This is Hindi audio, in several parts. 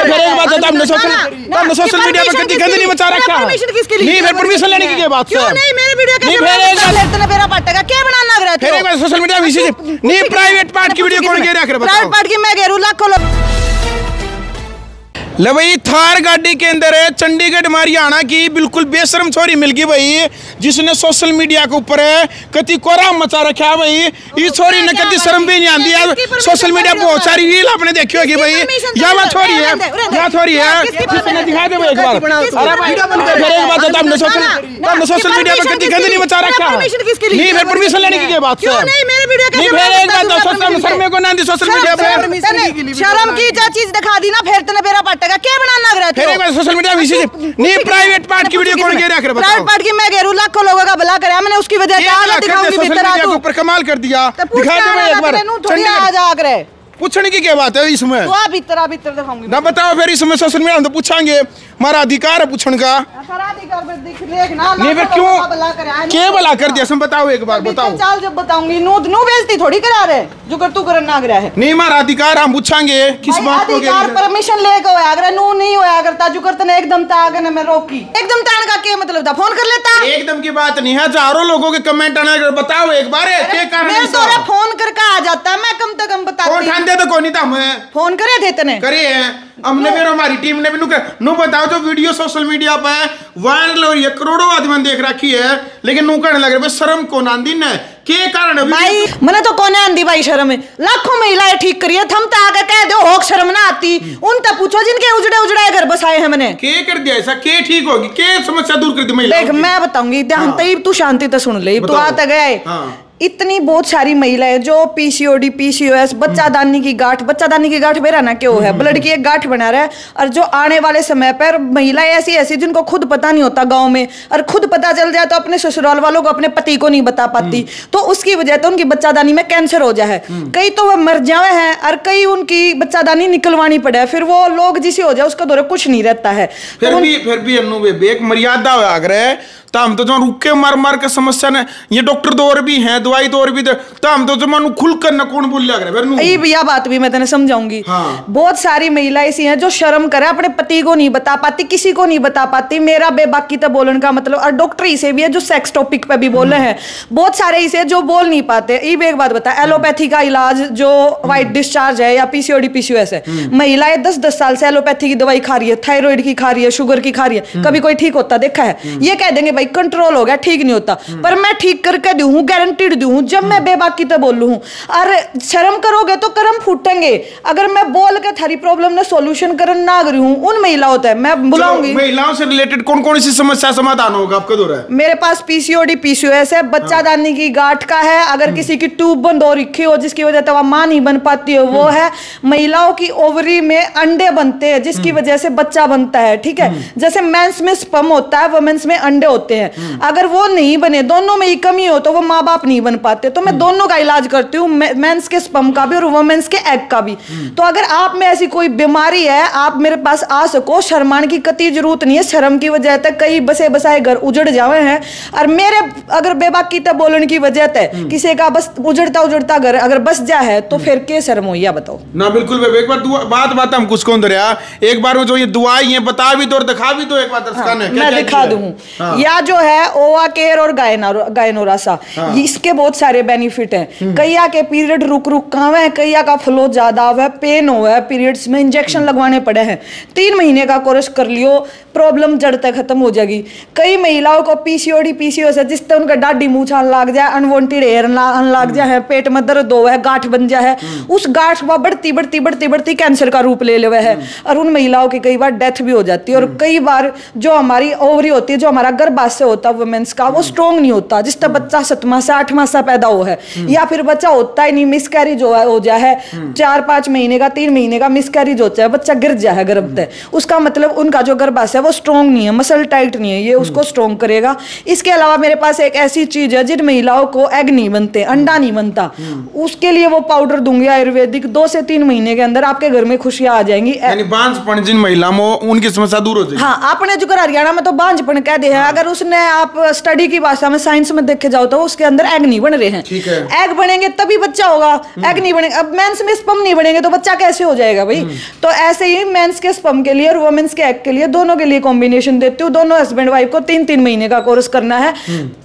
फिर एक बात बता, हमने सोशल मीडिया पे कितनी गंदगी नहीं मचा रखा है। नहीं फिर परमिशन लेने की क्या बात है? नहीं मेरे वीडियो कैसे बनाना मेरा पाटेगा क्या बनाना रहा है? फिर एक बार सोशल मीडिया में नहीं प्राइवेट पार्ट की वीडियो कौन घेरा कर बताओ? प्राइवेट पार्ट की मैं घेरू लाखों लोग। ले भाई थार गाड़ी के अंदर है चंडीगढ़ हरियाणा की बिल्कुल बेशरम छोरी मिल गई भाई, जिसने सोशल मीडिया के ऊपर कति कोराम मचा रखा है भाई। इस छोरी ने कति शर्म भी नहीं आती है। सोशल मीडिया पर बहुत सारी रील आपने देखी होगी भाई। यहाँ छोरी है, यहाँ छोरी है, दिखा दे भाई एक बार। अरे भाई फिर एक बात बता, हमने सोशल मीडिया पर कति गंदगी नहीं मचा रखा है। नहीं फिर परमिशन लेने की क्या बात है? नहीं फिर एक बात शर्म को ना दी सोशल मीडिया पे। शर्म की जो चीज दिखा दी ना फिर तेने मेरा पाटेगा क्या बनाना रहा है? फिर एक बार सोशल मीडिया में नहीं प्राइवेट पार्ट की वीडियो कौन घेरा कर बताओ? प्राइवेट पार्ट की मैं घेरू लाखों लोगों का भला कराया मैंने, उसकी वजह से दिखाऊंगी भीतर आ तू ऊपर कमाल कर दिया। दिखा दे भाई एक बार। थोड़ी आ जा करे पूछने की क्या बात है इसमें? तो आप भीतर दिखाऊंगी ना बताओ फिर इसमें सोशल मीडिया हम तो पूछेंगे, हमारा अधिकार है पूछने का। नहीं फिर क्यों क्या भला कर दिया सब बताओ एक बार बताओ। चाल जब बताऊंगी नू बेइज्जती थोड़ी करा रहे जो कर तू करना रहा है। नहीं हमारा अधिकार हम पूछेंगे किस बात को अधिकार परमिशन लेके होया अगर नू नहीं होया करता जो करते ने एकदम ताग ने मैं रोकी एकदम तान का क्या मतलब था? फोन कर लेता। एकदम की बात नहीं है, हजारों लोगों के कमेंट आने बताओ एक बार मैं तो फोन करके आ जाता, मैं कम से कम बता दे तो कौन था हमें फोन करे थे तने करे हैं हमने भी हमारी टीम ने भी नु बताओ जो वीडियो सोशल मीडिया पे वायरल हो रही है, करोड़ों आदमी देख रखी है, लेकिन नु कहने लग रहे शर्म को आंदी न के कारण भाई मने तो कोने आंदी भाई शर्म है। लाखों महिलाएं ठीक करिए थम तो आके कह दो होक शर्म ना आती उन तक पूछो जिनके उजड़े उजड़े घर बसाए हैं मैंने के कर दिया ऐसा के ठीक होगी के समस्या दूर कर दी महिला? देख मैं बताऊंगी ध्यान तई तू शांति तो सुन ले। तो आता गए इतनी बहुत सारी महिलाएं जो पीसीओडी पीसीओएस बच्चादानी की गांठ मेरा ना क्यों है ब्लड की एक गांठ बना रहा है। और जो आने वाले समय पर महिलाएं ऐसी ऐसी जिनको खुद पता नहीं होता गांव में, और खुद पता चल जाए तो अपने ससुराल वालों को अपने पति को नहीं बता पाती, तो उसकी वजह तो उनकी बच्चादानी में कैंसर हो जाए। कई तो वह मर जाए हैं और कई उनकी बच्चादानी निकलवानी पड़े, फिर वो लोग जिसे हो जाए उसका दौरे कुछ नहीं रहता है। फिर भी एक मर्यादा आग्रह तो हम तो जो रुके मार मार के समस्या ने ये डॉक्टर दौर भी हैं दवाई दौर भी तो हम तो जमानू खुल कर ना कौन बोल लिया यह बात भी मैं तेने समझाऊंगी। बहुत सारी महिलाएं ऐसी हैं जो शर्म करे अपने पति को नहीं बता पाती, किसी को नहीं बता पाती। मेरा बेबाकी तो बोलने का मतलब, और डॉक्टर इसे भी है जो सेक्स टॉपिक पे भी बोल रहे हैं, बहुत सारे इसे जो बोल नहीं पाते। ये एक बात बता, एलोपैथी का इलाज जो व्हाइट डिस्चार्ज है या पीसीओडी पीसीओएस है, महिलाएं 10-10 साल से एलोपैथी की दवाई खा रही है, थायराइड की खा रही है, शुगर की खा रही है, कभी कोई ठीक होता देखा है? ये कह देंगे कंट्रोल हो गया ठीक नहीं होता, पर मैं ठीक करके दूं हूं, गारंटीड दूं हूं जब मैं बेबाकी तो बोल लूं। और शर्म करोगे तो कर्म फूटेंगे। अगर मैं बोल के थारी प्रॉब्लम ने सॉल्यूशन करन ना करी हूं उन महिलाओं तक मैं बुलाऊंगी। महिलाओं से रिलेटेड कौन कौन सी समस्या समाधान होगा आपका दौर है? मेरे पास पीसीओडी पीसीओएस है, बच्चादानी की गांठ का है, अगर किसी की ट्यूब बंद हो रखी हो जिसकी वजह से वह मां नहीं बन पाती है वो है, महिलाओं की ओवरी में अंडे बनते हैं जिसकी वजह से बच्चा बनता है, ठीक है? जैसे मेंस में स्पर्म होता है वुमेन्स में अंडे होते हैं, अगर वो नहीं बने दोनों में ही कमी हो तो वो माँ बाप नहीं बन पाते। तो मैं दोनों का इलाज करती हूँ, मेंस के स्पर्म का भी और वुमेन्स के एग का भी। तो अगर आप में ऐसी कोई बीमारी है आप मेरे पास आ सको, शर्माने की कतई जरूरत नहीं है। शर्म की वजह से कई बसे बसाए घर उजड़ जावे हैं, और मेरे अगर बेबाकी तक बोलने की वजह से किसी का बस उजड़ता घर अगर बस जा है तो फिर के शर्म हो या बताओ ना? बिल्कुल एक बार बात हम कुछ कौन दरिया एक बार जो ये दुआई है बता भी तो दिखा भी तो एक बार दर्शकों ने मैं दिखा दूं। या जो है ओवा केयर और गायनोरासा, इसके बहुत सारे बेनिफिट हैं। कईया के पीरियड रुक कावे हैं, कईया का फ्लो ज्यादा हुआ, पेन हुआ है पीरियड्स में, इंजेक्शन लगवाने पड़े हैं। 3 महीने का कोर्स कर लियो प्रॉब्लम जड़ तक खत्म हो जाएगी। कई महिलाओं को पीसीओडी पीसीओएस है जिससे उनका डाडी मूछान लग जाए, अनवांटेड हेयर लग जाए, पेट में दर्द हो है, गांठ बन जाए, उस गांठ वह बढ़ती कैंसर का रूप ले लेवे है, और उन महिलाओं की कई बार डेथ भी हो जाती है। और कई बार जो हमारी ओवरी होती है, जो हमारा गर्भाशय होता है वुमेन्स का, वो स्ट्रॉन्ग नहीं होता, जिससे बच्चा 7 माह से 8 माह से पैदा हो है, या फिर बच्चा होता ही नहीं, मिसकैरेज हो जाए है, 4-5 महीने का 3 महीने का मिसकैरेज होता है, बच्चा गिर जाए गर्भ से, उसका मतलब उनका जो गर्भाशय है वो स्ट्रॉन्ग नहीं है, मसल टाइट नहीं है, ये उसको स्ट्रॉन्ग करेगा। इसके अलावा मेरे पास एक ऐसी चीज है जिन महिलाओं को एग नहीं बनते, अंडा नहीं बनता, उसके लिए वो पाउडर दूंगी आयुर्वेदिक, 2 से 3 महीने के अंदर आपके घर में खुशियां आ जाएंगी। यानी बांझपन जिन महिलाओं में उनकी समस्या दूर हो जाएगी। हाँ, आपने जो हरियाणा में तो बांझपन कह दे है, अगर उसने आप स्टडी की भाषा में साइंस में देखे जाओ तो उसके अंदर एग नहीं बन रहे हैं। ठीक है। एग बनेंगे तभी बच्चा होगा, एग नहीं बनेंगे, अब मेंस में स्पर्म नहीं बनेंगे तो बच्चा कैसे हो जाएगा भाई। तो ऐसे ही मेंस के स्पर्म के लिए और वुमेन्स के एग के लिए दोनों के लिए कॉम्बिनेशन देती हूँ। दोनों हस्बैंड वाइफ को 3-3 महीने का कोर्स करना है,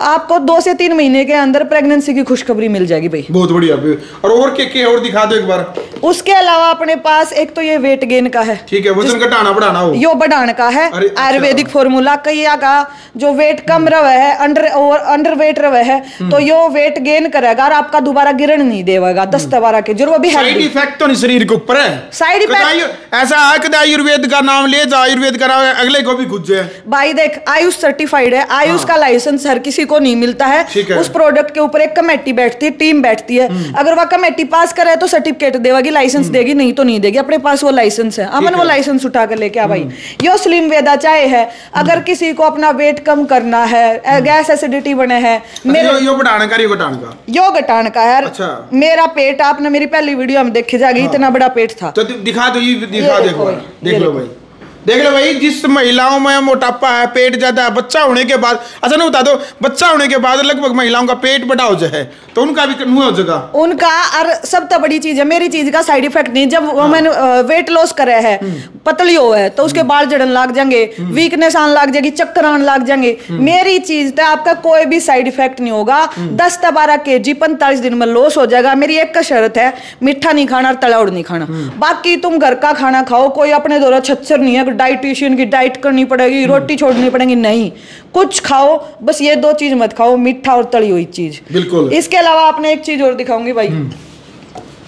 आपको 2 से 3 महीने के अंदर प्रेगनेंसी की खुशखबरी मिल जाएगी भाई। बहुत बढ़िया। और क्या और दिखा दो एक बार। उसके अलावा अपने पास एक तो ये वेट गेन का है। ठीक है, वजन घटाना बढ़ाना हो, यो बढ़ाने का है। अच्छा। आयुर्वेदिक फॉर्मूला कैया का जो वेट कम रहे है, अंडर वेट रहे है तो यो वेट गेन करेगा और आपका दोबारा गिरन नहीं देगा 10 से 12 के जो भी साइड इफेक्ट तो नहीं शरीर के ऊपर है। साइड इफेक्ट ऐसा है कि आयुर्वेद का नाम ले जा, आयुर्वेद का नाम अगले को भी घुस जाए भाई। देख आयुष सर्टिफाइड है, आयुष का लाइसेंस हर किसी को नहीं मिलता है। उस प्रोडक्ट के ऊपर एक कमेटी बैठती है, टीम बैठती है, अगर वह कमेटी पास करे तो सर्टिफिकेट देगी, लाइसेंस देगी, नहीं तो नहीं देगी। अपने पास वो लाइसेंस है, अमन वो लाइसेंस उठा कर लेके आ भाई। यो स्लिम वेदा चाय है, अगर किसी को अपना वेट कम करना है, गैस एसिडिटी बने है, यो बढ़ाने का यो घटान का यार। अच्छा। मेरा पेट आपने मेरी पहली वीडियो में देखे जाएगी, इतना बड़ा पेट था। तो दिखा दो, ये दिखा, देखो देख लो भाई, देख लो भाई। जिस महिलाओं में मोटापा है, पेट ज्यादा है, बच्चा होने के बाद, अच्छा नहीं बता दो, बच्चा होने के बाद लगभग महिलाओं का पेट बड़ा हो जाए तो उनका भी मुंह हो जाएगा उनका। और सबसे बड़ी चीज है, मेरी चीज का साइड इफेक्ट नहीं। जब वुमेन वेट लॉस करे है, पतली हो है तो उसके बाल जड़न लग जाएंगे, वीकनेस आने लग जाएगी, चक्कर आने लग जाएंगे। मेरी चीज तो आपका कोई भी साइड इफेक्ट नहीं होगा। 10 से 12 kg 45 दिन में लॉस हो जाएगा। मेरी एक का शर्त है, मीठा नहीं खाना और तला हुआ नहीं खाना। बाकी तुम घर का खाना खाओ, कोई अपने द्वारा छच्चर नहीं है, डाइटिशियन की डाइट करनी पड़ेगी, रोटी छोड़नी पड़ेगी, नहीं, कुछ खाओ, बस ये 2 चीज मत खाओ, मीठा और तली हुई चीज। बिल्कुल। इसके अलावा आपने एक चीज और दिखाऊंगी भाई,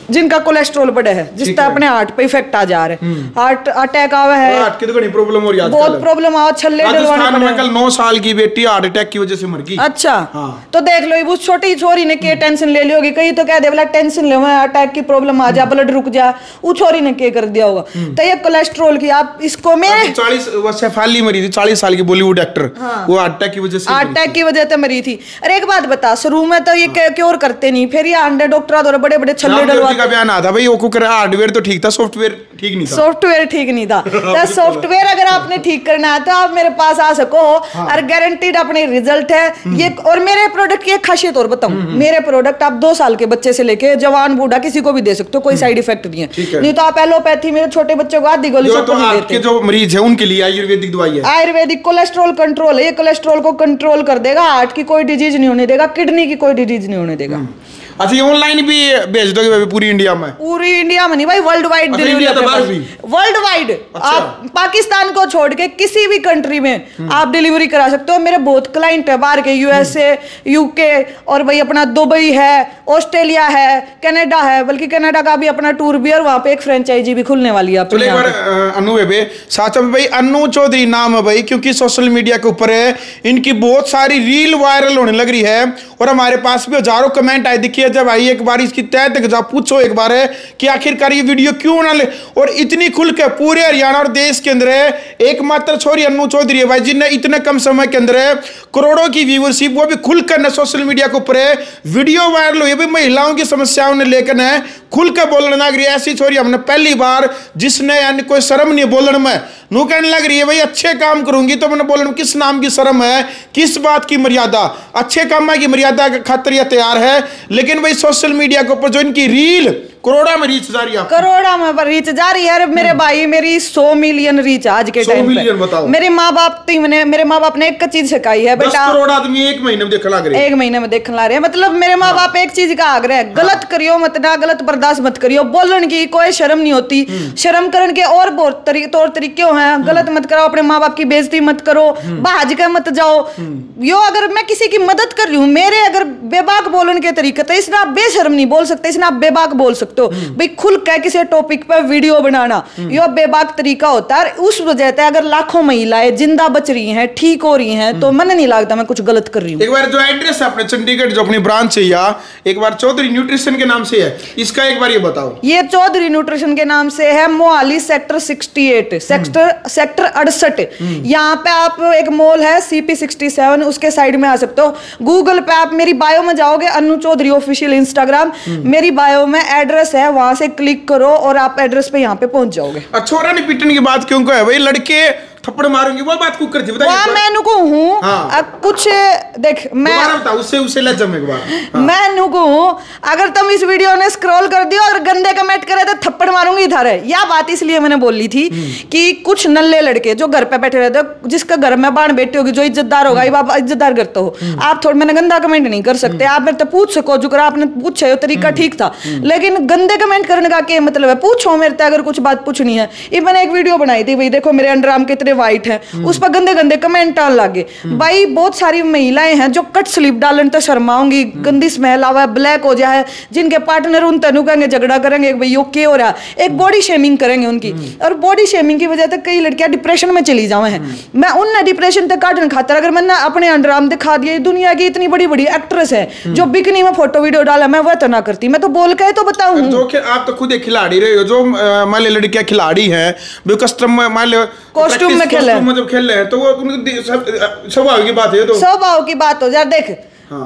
जिनका कोलेस्ट्रॉल बढ़े है, जिसका अपने हार्ट पे इफेक्ट आ जा रहे हैं, हार्ट अटैक आवे है, हार्ट की तो बड़ी प्रॉब्लम हो रही है, बहुत प्रॉब्लम आ, छल्ले डलवाने पड़े। कल 9 साल की बेटी हार्ट अटैक की वजह से मर गई। अच्छा। हाँ। तो देख लो, उस छोटी छोरी ने के टेंशन ले ली होगी, कहीं तो कह दे बोला टेंशन ले, अटैक की प्रॉब्लम आ जा, ब्लड रुक जा, वो छोरी ने के कर दिया होगा। तो ये कोलेस्ट्रॉल की आप इसको मेरे 40 शेफाली मरी थी, 40 साल की बॉलीवुड एक्टर, वो हार्ट अटैक की वजह से, हार्ट अटैक की वजह से मरी थी। अरे एक बात बता, शुरू में तो ये क्योर करते नहीं, फिर ये अंडे डॉक्टर द्वारा बड़े बड़े छल्ले डलवा का बयान आता भाई, हार्डवेयर तो ठीक था, सॉफ्टवेयर ठीक नहीं था। सॉफ्टवेयर ठीक नहीं था। तो सॉफ्टवेयर अगर आपने ठीक करना है तो आप मेरे पास आ सको, और गारंटीड अपने रिजल्ट है ये। और मेरे प्रोडक्ट की एक खासियत और बताऊं, मेरे प्रोडक्ट आप 2 साल के बच्चे से लेके जवान बूढ़ा किसी को भी दे सकते हो, कोई साइड इफेक्ट नहीं है। नहीं तो आप एलोपैथी मेरे छोटे बच्चों को आधी गोली तो आपके जो मरीज है उनके लिए आयुर्वेदिक दवाई है। आयुर्वेदिक कोलेस्ट्रॉल कंट्रोल है, ये कोलेस्ट्रॉल को कंट्रोल कर देगा, हार्ट की कोई डिजीज नहीं होने देगा, किडनी की कोई डिजीज नहीं होने देगा। अच्छा, ये ऑनलाइन भी भेज दोगे भाई पूरी इंडिया में? पूरी इंडिया में नहीं भाई, world wide delivery. World wide. आप पाकिस्तान को छोड़ के किसी भी कंट्री में आप डिलीवरी करा सकते हो। मेरे बहुत क्लाइंट है बाहर के, यूएसए, यूके, और भाई अपना दुबई है, ऑस्ट्रेलिया है, कनाडा है, बल्कि कनाडा का भी अपना टूर भी, और वहां पे एक फ्रेंचाइजी भी खुलने वाली है। तो एक बार अनु है भाई, साथ में भाई अनु चौधरी नाम है भाई, क्योंकि सोशल मीडिया के ऊपर है, इनकी बहुत सारी रील वायरल होने लग रही है, और हमारे पास भी हजारों कमेंट आए। देखिए जब आई एक बार इसकी तय तक जा पूछो एक बार है कि आखिरकार ये वीडियो क्यों ना ले, और इतनी खुल के पूरे हरियाणा और देश के अंदर है एकमात्र छोरी अनु चौधरी है भाई, जिनने इतने कम समय के अंदर है करोड़ों की व्यूअरशिप, वो भी खुलकर न सोशल मीडिया के ऊपर है वीडियो वायरल हुई भाई, महिलाओं की समस्याओं ने लेकर है खुल कर बोलने लग रही है। ऐसी छोरी हमने पहली बार, जिसने यानी कोई शर्म नहीं बोलने में, नू कहने लग रही है भाई अच्छे काम करूंगी तो मैंने बोलने में किस नाम की शर्म है, किस बात की मर्यादा, अच्छे काम की मर्यादा के खातिर यह तैयार है। लेकिन भाई सोशल मीडिया के ऊपर जो इनकी रील करोड़ा में रीच जा रही है, करोड़ा में रीच जा रही है। मेरे भाई मेरी 100 मिलियन रीच आज के टाइम पे। बताओ। मेरे माँ बाप ने एक चीज सिखाई है बेटा, 10 करोड़ आदमी 1 महीने में देखने लग रहे हैं, 1 महीने में देखने लग रहे हैं। मतलब मेरे माँ बाप एक चीज का आग्रह है, गलत करियो मत ना, गलत बर्दाश्त मत करियो, बोलने की कोई शर्म नहीं होती। शर्म करने के और बहुत तौर तरीके हैं, गलत मत करो, अपने माँ बाप की बेइज्जती मत करो, भाज के मत जाओ। यो अगर मैं किसी की मदद कर रही हूँ, मेरे अगर बेबाक बोलने के तरीके, तो इसमें आप बेशर्म नहीं बोल सकते, इसमें आप बेबाक बोल सकते हो भाई। खुल के किसी टॉपिक पर वीडियो बनाना यो बेबाक तरीका होता है। उस वजह से अगर लाखों महिलाएं जिंदा बच रही हैं, ठीक हो रही हैं, तो मन नहीं लगता मैं कुछ गलत कर रही हूँ। एक बार जो एड्रेस है अपने चंडीगढ़ जो अपनी ब्रांच है, या एक बार चौधरी न्यूट्रिशन के नाम से है, इसका एक बार ये बताओ। ये चौधरी न्यूट्रिशन के नाम से है, मोहाली सेक्टर 68, सेक्टर 68। यहाँ पे आप एक मॉल है CP67, उसके साइड में आ सकते हो। गूगल पे आप मेरी बायो में जाओगे, अनु चौधरी ऑफिशियल इंस्टाग्राम, मेरी बायो में एड्रेस है, वहां से क्लिक करो और आप एड्रेस पे यहाँ पे पहुंच जाओगे। छोरा ने पीटने की बात क्यों है भाई, लड़के थप्पड़ मारूंगी वो बात कुकर थी, वहाँ बताइए। मैं नुकू हूँ। हाँ। कुछ देख मैं बताओ उससे लग जाऊँ एक बार। मैं नुकू हूँ, अगर तुम इस वीडियो ने स्क्रॉल कर दियो और गंदे कमेंट करे तो थप्पड़ मारूंगी इधर है। यह बात इसलिए मैंने बोली थी कि कुछ नल्ले लड़के जो घर पे बैठे रहते हो, जिसका घर में बाण बेटी होगी, जो इज्जतदार होगा, आप इज्जतदार करते हो, आप थोड़ा मैंने गंदा कमेंट नहीं कर सकते। आप मेरे तो पूछ सको, जो आपने पूछे हो तरीका ठीक था, लेकिन गंदे कमेंट करने का क्या मतलब है? पूछो मेरे से अगर कुछ बात पूछनी है। ये मैंने एक वीडियो बनाई थी, भाई देखो मेरे अंडरआर्म कितने वाइट है, उस पर गंदे गंदे कमेंट आने लगे। भाई बहुत सारी महिलाएं हैं जो कट स्लीप डालने तो शर्माऊंगी, गंदी स्मेल आवा, ब्लैक हो जाए, जिनके पार्टनर उन तनु कहेंगे, झगड़ा करेंगे भाई यो क्या हो रहा है, एक बॉडी शेमिंग करेंगे उनकी, और बॉडी शेमिंग की वजह से कई लड़कियां डिप्रेशन में चली जावे हैं। मैं उन डिप्रेशन तक काटने खातर अगर मैंने अपने अंडरआर्म दिखा दिए, दुनिया की इतनी बड़ी बड़ी एक्ट्रेस है जो बिकनी में फोटो वीडियो डाला, मैं वह तो ना करती, मैं तो बोल के तो बताऊं। जो आप तो खुद एक खिलाड़ी रहे हो, जो मान लो लड़कियां खिलाड़ी हैं, वो कस्टम मान लो कॉस्ट्यूम में खेल रहे हैं, तो वो स्वभाव की बात है, तो स्वभाव की बात हो यार। देख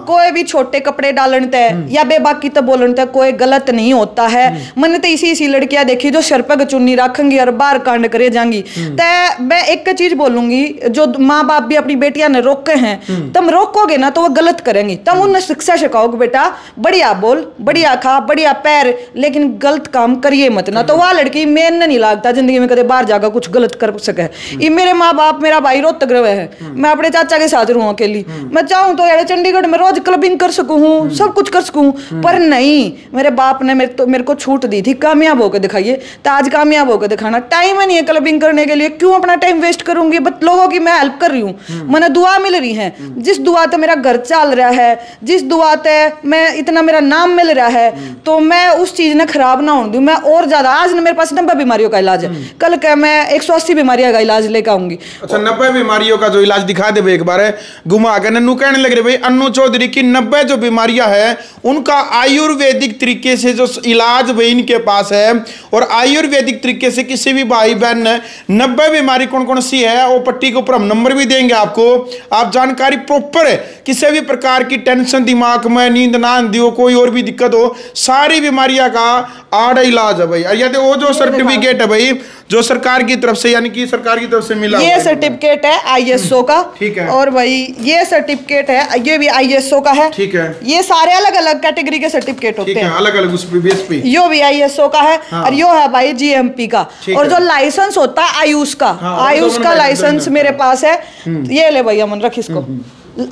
कोई भी छोटे कपड़े डालते हैं या बेबाकी तो बोलते हैं, कोई गलत नहीं होता है। मैंने तो इसी लड़कियां देखी जो सर पर चुन्नी रखेंगी और बाहर कांड करे जाएंगी। तो मैं एक चीज बोलूंगी, जो माँ बाप भी अपनी बेटियां ने रोके हैं, तुम रोकोगे ना तो वो गलत करेंगी। तुम उन्हें शिक्षा सिखाओगे, बेटा बढ़िया बोल, बढ़िया खा, बढ़िया पैर, लेकिन गलत काम करिए मत ना। तो वह लड़की मेन नहीं लगता जिंदगी में कदे बाहर जाकर कुछ गलत कर सके। ये मेरे माँ बाप, मेरा भाई रोहतक रहे है, मैं अपने चाचा के साथ रहूं अकेली। मैं चाहूं तो यार चंडीगढ़ रोज क्लबिंग कर सकूं, सब कुछ कर सकूं, पर नहीं, मेरे बाप ने मेरे को छूट दी थी, कामयाब होकर दिखाइए। तो आज कामयाब होकर दिखाना टाइम ही नहीं है क्लबिंग करने के लिए, क्यों अपना टाइम वेस्ट करूंगी? बट लोगों की मैं हेल्प कर रही हूँ, मैंने दुआ मिल रही है। जिस दुआ से मेरा घर चल रहा है, जिस दुआ से मैं इतना मेरा नाम मिल रहा है, तो मैं उस चीज ने खराब ना होने दूं। मैं और ज्यादा, आज मेरे पास 90 बीमारियों का इलाज है, कल क्या मैं 180 बीमारियों का इलाज लेकर आऊंगी। अच्छा, 90 बीमारियों का जो इलाज दिखा दे एक बार घुमा कर। नन्नू कहने लग रहे भाई अन्नू चौधरी की 90 जो बीमारियां हैं उनका आयुर्वेदिक तरीके से जो इलाज भाई इनके पास है, और आयुर्वेदिक तरीके से किसी भी भाई बहन ने 90 बीमारी कौन कौन सी है वो पट्टी के ऊपर हम नंबर भी देंगे आपको, आप जानकारी प्रॉपर है। किसी भी प्रकार की टेंशन, दिमाग में नींद ना आंदी हो, कोई और भी दिक्कत हो, सारी बीमारियां का आड़ा इलाज है भाई। और वो जो सर्टिफिकेट है भाई जो सरकार की तरफ से, यानी कि सरकार की तरफ से मिला, ये सर्टिफिकेट है ISO का, ठीक है। और भाई ये सर्टिफिकेट है, ये भी ISO का है, ठीक है। ये सारे अलग अलग कैटेगरी के सर्टिफिकेट होते हैं, अलग अलग उस पे बेस पे। यो भी ISO का है, हाँ। और यो है भाई GMP का, और जो लाइसेंस होता है आयुष का, आयुष का लाइसेंस मेरे पास है। ये ले भैया मन रख इसको,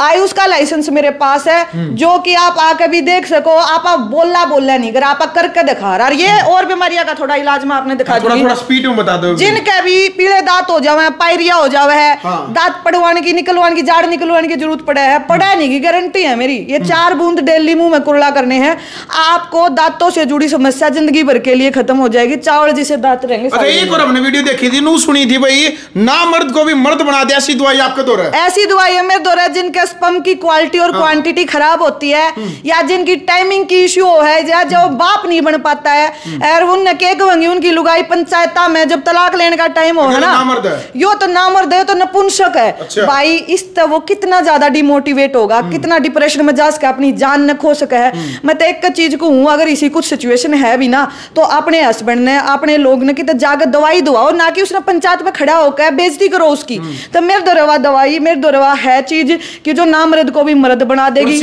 आयुष का लाइसेंस मेरे पास है, जो कि आप आके भी देख सको। आप बोलना नहीं कर, आप करके दिखा रहा। ये और बीमारियां का थोड़ा इलाज में आपने दिखा दिया, थोड़ा स्पीड में बता दो। जिनके भी पीले दांत हो जावे, पायरिया हो जावे है, दांत पड़वाने की, निकलवाने की, जाड़ निकलवाने की जरूरत पड़े है, पड़े की गारंटी है मेरी। ये 4 बूंद डेली मुंह में कुरला करने हैं, आपको दांतों से जुड़ी समस्या जिंदगी भर के लिए खत्म हो जाएगी। चावल जिसे दांत रहेंगे। अच्छा, एक और हमने वीडियो देखी थी, नू सुनी थी भाई, ना मर्द को भी मर्द बना दे, ऐसी दवाई आपके दौर है? ऐसी दवाई है मेरे दौर है जिनके स्पर्म की क्वालिटी और क्वांटिटी खराब होती है, या जिनकी टाइमिंग की इश्यू है, या जो बाप नहीं बन पाता है, और उनने के कहूंगी उनकी लुगाई पंचायता में जब तलाक लेने का टाइम हो, है ना, यो तो नामर्द है, तो नपुंसक है। अच्छा। भाई इस तो वो कितना ज्यादा डिमोटिवेट होगा, कितना डिप्रेशन में जा सके, अपनी जान न खो सके है। मैं तो एक चीज को हूं, अगर इसी कुछ सिचुएशन है भी ना, तो अपने हस्बैंड ने, अपने लोग ने कि जाकर दवाई दवाओ, ना कि उसने पंचायत में खड़ा होकर बेइज्जती करो उसकी। तो मेरे दौरवा दवाई, मेरे दौरवा है चीज कि जो नामर्द को भी मर्द बना देगी,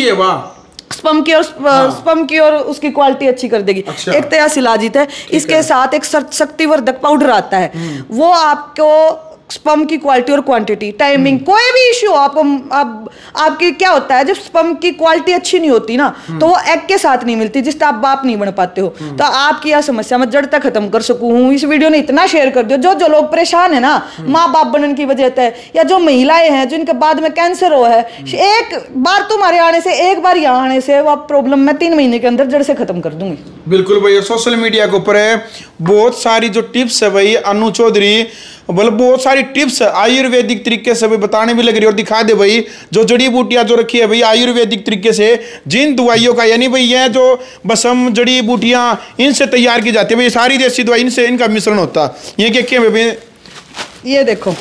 स्पर्म की और उसकी क्वालिटी अच्छी कर देगी। अच्छा। एक तो शिलाजीत है, इसके साथ एक शक्तिवर्धक पाउडर आता है, वो आपको स्पर्म की क्वालिटी और क्वांटिटी, टाइमिंग, कोई भी इश्यू आपको, आपकी क्या होता है जब स्पर्म की क्वालिटी अच्छी नहीं होती ना, तो वो एग के साथ नहीं मिलती, जिससे आप बाप नहीं बन पाते हो। तो आपकी यह समस्या मैं जड़ तक खत्म कर सकूं, इस वीडियो ने इतना शेयर कर दिया। जो लोग परेशान है ना माँ बाप बनने की वजह से, या जो महिलाएं हैं जिनके बाद में कैंसर हो है, एक बार तुम्हारे आने से, एक बार यहाँ आने से, वो प्रॉब्लम मैं 3 महीने के अंदर जड़ से खत्म कर दूंगी। बिल्कुल भैया, सोशल मीडिया के ऊपर है बहुत सारी जो टिप्स है भाई, अन्नू चौधरी मतलब बहुत सारी टिप्स आयुर्वेदिक तरीके से भाई बताने भी लग रही है, और दिखा दे भाई जो जड़ी बूटियां जो रखी है भाई आयुर्वेदिक तरीके से, जिन दवाइयों का, यानी भाई ये जो बसम जड़ी बूटियां इनसे तैयार की जाती है भाई, सारी देसी दवाई इनसे इनका मिश्रण होता है। ये क्या भाई, ये देखो,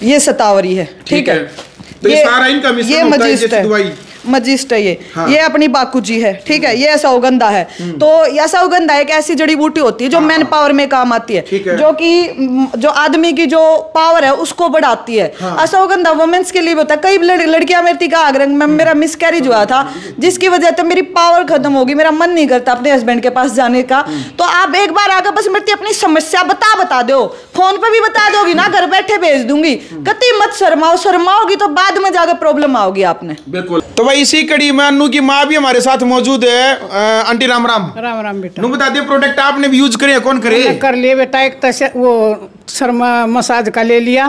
ये सतावरी है, ठीक है, तो ये सारा इनका मिश्रण होता है, जैसी दवाई मजिस्ट है ये अपनी बाकूजी है, ठीक है। ये अश्वगंधा है। तो अश्वगंधा एक ऐसी जड़ी बूटी होती है जो मैन पावर में काम आती है, जो कि जो आदमी की जो पावर है उसको बढ़ाती है। अश्वगंधा वुमेन्स के लिए होता है। कई लड़कियां मेरी का आग्रह में मेरा मिसकैरेज हुआ था, जिसकी वजह से मेरी पावर खत्म होगी, मेरा मन नहीं करता अपने हस्बैंड के पास जाने का। तो आप एक बार आकर बस मेरी अपनी समस्या बता दो, फोन पे भी बता दोगी ना, घर बैठे भेज दूंगी। कति मत शर्माओगी तो बाद में जाकर प्रॉब्लम आओगी आपने। बिल्कुल। तो भाई इसी कड़ी में अन्नू की माँ भी हमारे साथ मौजूद है। आंटी राम राम। राम राम बेटा। नू बता दिए प्रोडक्ट आपने भी यूज करे, कौन करे? कर लिए बेटा, एक तो वो शर्मा मसाज का ले लिया,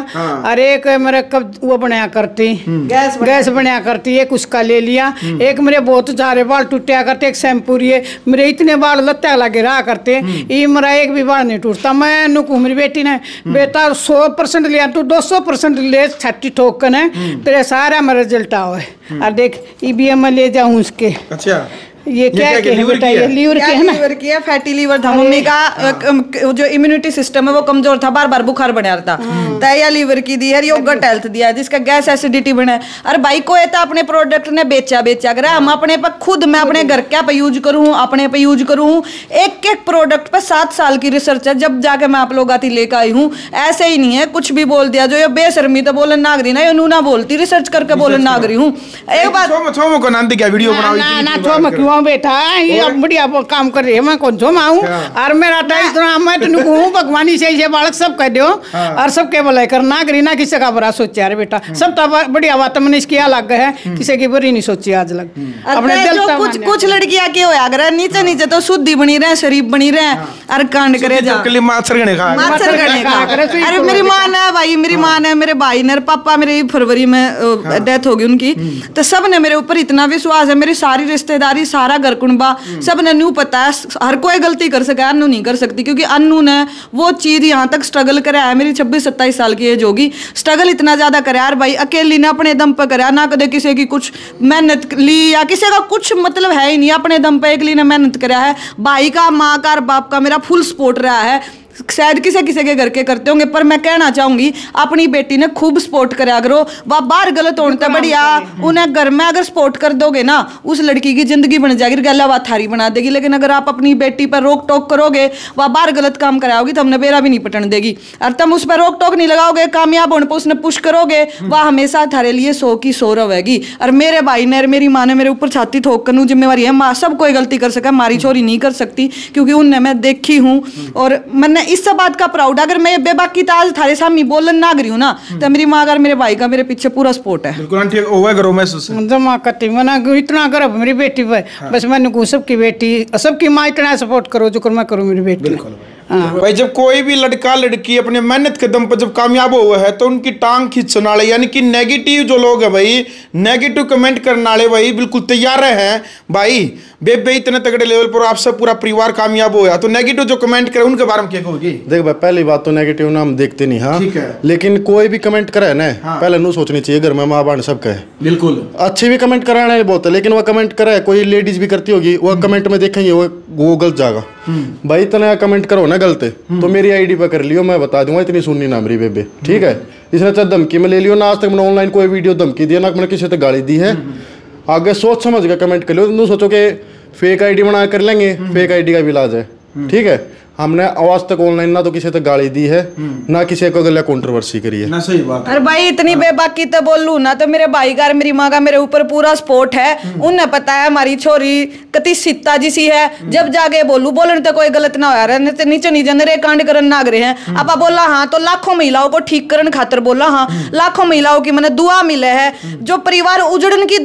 और एक मेरे कब वो बनाया करती गैस बनाया करती, एक उसका ले लिया। एक मेरे बहुत सारे बाल टूटा करते, एक शैम्पू ये मेरे इतने बाल लत्ता लगे रहा करते, ये मेरा एक भी बाल नहीं टूटता। मैं नुकू मेरी बेटी ने बेटा 100% लिया, तू 200% ले, 60 ठोकन है तेरे सारा मेरा रिजल्ट आओ है। और देख ये भी मैं ले जाऊँ उसके। अच्छा, ये क्या है बेटा? ये लीवर की है ना, लीवर की है, फैटी लीवर था मम्मी का। जो इम्यूनिटी सिस्टम है वो कमजोर था, बार बार बुखार बना था, तया लीवर की दी है, योगर्ट हेल्थ दिया जिसका गैस एसिडिटी बना। और भाई को ये अपने प्रोडक्ट ने बेचा कर हम अपने पे खुद मैं अपने घर क्या पे यूज करूँ, अपने पे यूज करूँ। एक एक प्रोडक्ट पे 7 साल की रिसर्च है, जब जाके मैं आप लोग आती लेकर आई हूँ। ऐसे ही नहीं है कुछ भी बोल दिया, जो ये बेशर्मी तो बोलन नागरी ना, ये नूना बोलती रिसर्च करके बोलन नागरी हूँ। एक बात को नाम क्या वीडियो बनाओ बेटा, ये बढ़िया काम कर रही है, मैं कौन झोमाऊं। और मेरा टाइम मैं तो कहूँ भगवानी से बालक सब कह दो, और सबके भलाई करना करी ना, किसी का बुरा सोचे। यार बेटा सब तो बढ़िया बात मैंने इसकी अलग है, किसी की बुरी नहीं सोची आज लग अपने दिल। कुछ लड़कियां के होया करे नीचे नीचे तो शुद्धि बनी रहे, शरीफ बनी रहे, और कांड करे जा अरे मेरी माँ ने भाई, मेरी माँ ने, मेरे भाई ने, पापा मेरे फरवरी में डेथ होगी उनकी, तो सब ने मेरे ऊपर इतना विश्वास है। मेरी सारी रिश्तेदारी, सारा घर कुनबा सब ने न्यू पता है, हर कोई गलती कर सके, अन्नू नहीं कर सकती, क्योंकि अन्नू ने वो चीज यहाँ तक स्ट्रगल करा है। मेरी 26-27 साल की एज होगी, स्ट्रगल इतना ज्यादा करा यार भाई, अकेली ने अपने दम पे करा ना, कदे किसी की कुछ मेहनत ली या किसी का कुछ मतलब है ही नहीं, अपने दम पे अकेली ने मेहनत करा है। भाई का, माँ का और बाप का मेरा फुल सपोर्ट रहा है। शायद किसी के घर के करते होंगे, पर मैं कहना चाहूंगी अपनी बेटी ने खूब सपोर्ट करा करो। वह बाहर गलत होने बढ़िया, उन्हें घर में अगर सपोर्ट कर दोगे ना, उस लड़की की जिंदगी बन जाएगी, गला वह थारी बना देगी। लेकिन अगर आप अपनी बेटी पर रोक टोक करोगे, वह बाहर गलत काम कराओगी, तो हमने बेरा भी नहीं पटन देगी। और तुम उस पर रोक टोक नहीं लगाओगे, कामयाब होने पर उसने पुश करोगे, वह हमेशा थारे लिए 100 की 100 रहेगी। और मेरे भाई ने, मेरी माँ ने मेरे ऊपर छाती ठोक कर, जिम्मेवारी है माँ, सब कोई गलती कर सके, हमारी छोरी नहीं कर सकती, क्योंकि उनने मैं देखी हूँ। और मैंने इस सब बात का प्राउड, अगर मैं बेबाकी ताज थारे सामने बोलन ना करी हूं ना, तो मेरी माँ और मेरे भाई का मेरे पीछे पूरा सपोर्ट है। बिल्कुल आंटी ओवर करो महसूस जमा करती मना इतना गर्व मेरी बेटी पर। बस मैंने को सबकी बेटी, सबकी माँ इतना सपोर्ट करो जो मैं करूँ मेरी बेटी। भाई जब कोई भी लड़का लड़की अपने मेहनत के दम पर जब कामयाब हुआ है, तो उनकी टांग खींचने वाले यानी कि नेगेटिव जो लोग हैं भाई, नेगेटिव कमेंट करने वाले भाई बिल्कुल तैयार हैं। भाई बेबे इतने तगड़े लेवल पर आपसे पूरा परिवार कामयाब होया, तो नेगेटिव जो कमेंट करे उनके बारे में क्या कहोगे? देख भाई, पहली बात तो नेगेटिव ना हम देखते नहीं, हाँ, लेकिन कोई भी कमेंट करे ना, पहले नू सोचनी चाहिए घर में माँ बाप सबका है। बिल्कुल अच्छी भी कमेंट कराने बहुत है, लेकिन वह कमेंट करे, कोई लेडीज भी करती होगी, वह कमेंट में देखेंगे वो गलत जाएगा। भाई इतना कमेंट करो ना गलत, तो मेरी आईडी पे कर लियो, मैं बता दूंगा, इतनी सुननी ना मेरी बेबे, ठीक है। इसने चाहे धमकी में ले लियो ना, आज तक मैंने ऑनलाइन कोई वीडियो धमकी दिया ना, मैंने किसी तक गाली दी है। आगे सोच समझ के कमेंट कर लियो, तुम सोचो कि फेक आईडी बना कर लेंगे, फेक आईडी का भी इलाज है, ठीक है। हमने आवाज तक ऑनलाइन ना तो किसी तक गाली दी है, ना किसी को गलत कंट्रोवर्सी करी है ना। सही बात। अरे भाई इतनी बेबाकी तो बोलूं ना, तो मेरे भाई का, मेरी माँ का मेरे ऊपर पूरा सपोर्ट है। उन्हें पता है हमारी छोरी कति सीता जी सी है, जब जाके बोलूं बोलन तो कोई गलत ना हो रहा, नीचे नीचे नरे कांड करन नाग रहे हैं। अब बोला हाँ, तो लाखों महिलाओं को ठीक करन खातर बोला हाँ, लाखों महिलाओं की मैंने दुआ मिले है, जो परिवार उजड़न की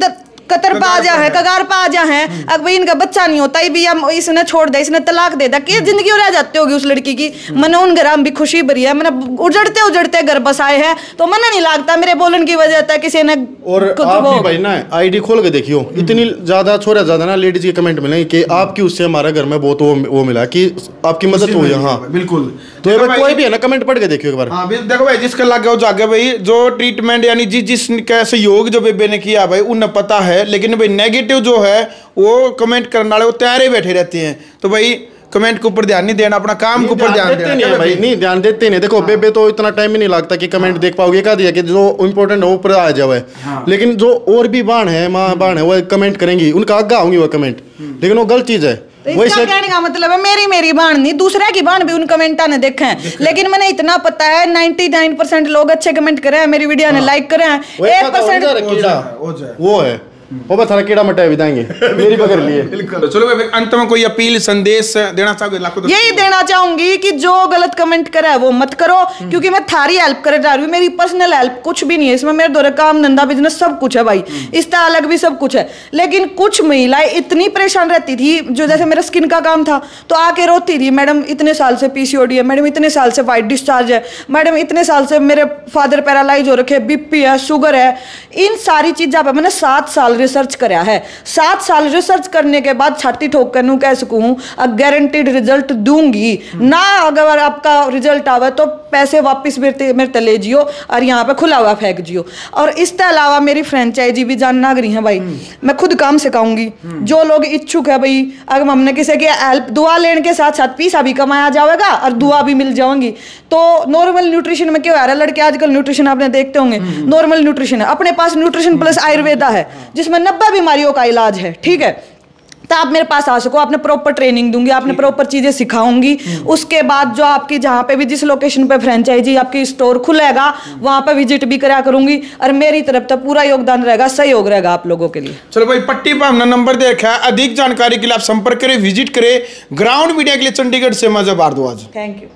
कतर पा जा है, कगार पा जा है। अब भाई इनका बच्चा नहीं होता ही भी, इसने छोड़ दे, इसने तलाक दे दा, कि जिंदगी रह जाती होगी उस लड़की की। मैंने उन घर भी खुशी भरी है, मैंने उजड़ते उजड़ते घर बसाए हैं, तो मैंने नहीं लगता मेरे बोलन की वजह था किसी ने। और आप भी भाई ना आईडी खोल के देखियो, इतनी ज्यादा छोरा ज्यादा ना लेडीज के कमेंट मिलेंगे कि आपकी उससे हमारे घर में बहुत वो मिला कि आपकी मदद हुई। हाँ बिल्कुल, तो कोई भी है ना कमेंट पढ़ के देखियो एक बार। हाँ देखो भाई, जिसका लग गया जागे भाई, जो ट्रीटमेंट यानी जिसका सहयोग जो बेबे ने किया भाई उन्हें पता है, लेकिन भाई नेगेटिव जो है वो कमेंट करने वाले वो तैयार बैठे रहते हैं। तो भाई कमेंट के ऊपर ध्यान नहीं देना, अपना काम के ऊपर ध्यान देना नहीं है भाई, नहीं ध्यान देते नहीं। देखो बेबे तो इतना टाइम ही नहीं लगता कि कमेंट देख पाओगे, क्या दिया कि जो इम्पोर्टेंट है वो ऊपर आ जाए। लेकिन जो और भी बाण है, माँ बाण है, वो कमेंट करेंगी, उनका आगे आऊंगी वो कमेंट, लेकिन वो गलत चीज है। तो इसका कहने का मतलब है मेरी बाण नहीं, दूसरे की बाण भी उन कमेंटा ने देखे हैं। लेकिन मैंने इतना पता है 99% लोग अच्छे कमेंट करे हैं, मेरी वीडियो ने लाइक करे हैं। 1% वो है वो बस थारा कीड़ा मटाए बिताएंगे मेरी पकड़ लिए। चलो भाई, अंत में कोई अपील संदेश देना चाहोगे? लाखों यही देना चाहूंगी कि जो गलत कमेंट करे है वो मत करो, क्योंकि मैं थारी हेल्प करे जा रही हूँ, मेरी पर्सनल हेल्प कुछ भी नहीं है इसमें। मेरे द्वारा काम धंधा बिजनेस सब कुछ है भाई, इसका अलग भी सब कुछ है। लेकिन कुछ महिलाएं इतनी परेशान रहती थी, जो जैसे मेरा स्किन का काम था तो आके रोती थी, मैडम इतने साल से पीसीओडी है, मैडम इतने साल से वाइट डिस्चार्ज है, मैडम इतने साल से मेरे फादर पैरालाइज हो रखे, बीपी है, शुगर है। इन सारी चीज़ों पर मैंने 7 साल रिसर्च कराया है। 7 साल रिसर्च करने के बाद छाती ठोक कर कह सकूं गारंटीड रिजल्ट दूंगी ना। अगर आपका रिजल्ट आवे तो पैसे वापस मेरे ले जियो और यहाँ पे खुला हुआ फेंक जियो। और इसके अलावा मेरी फ्रेंचाइजी भी जानना गई है भाई, मैं खुद काम सिखाऊंगी। जो लोग इच्छुक है भाई, अगर हमने किसी की हेल्प दुआ लेने के साथ साथ पैसा भी कमाया जाएगा और दुआ भी मिल जाएंगी। तो नॉर्मल न्यूट्रिशन में क्या हो रहा है, लड़के आजकल न्यूट्रिशन आपने देखते होंगे, नॉर्मल न्यूट्रिशन है, अपने पास न्यूट्रिशन प्लस आयुर्वेदा है जिसमें 90 बीमारियों का इलाज है, ठीक है। तो आप मेरे पास आ सको, आपने प्रॉपर ट्रेनिंग दूंगी, आपने प्रॉपर चीजें सिखाऊंगी। उसके बाद जो आपकी जहाँ पे भी जिस लोकेशन पे फ्रेंचाइजी आपकी स्टोर खुलेगा वहां पे विजिट भी करा करूंगी और मेरी तरफ से पूरा योगदान रहेगा, सहयोग रहेगा आप लोगों के लिए। चलो भाई, पट्टी पर हमने नंबर दे रखा है, अधिक जानकारी के लिए आप संपर्क करें, विजिट करें। ग्राउंड मीडिया के लिए चंडीगढ़ से मजा भारद्वाज। Thank you.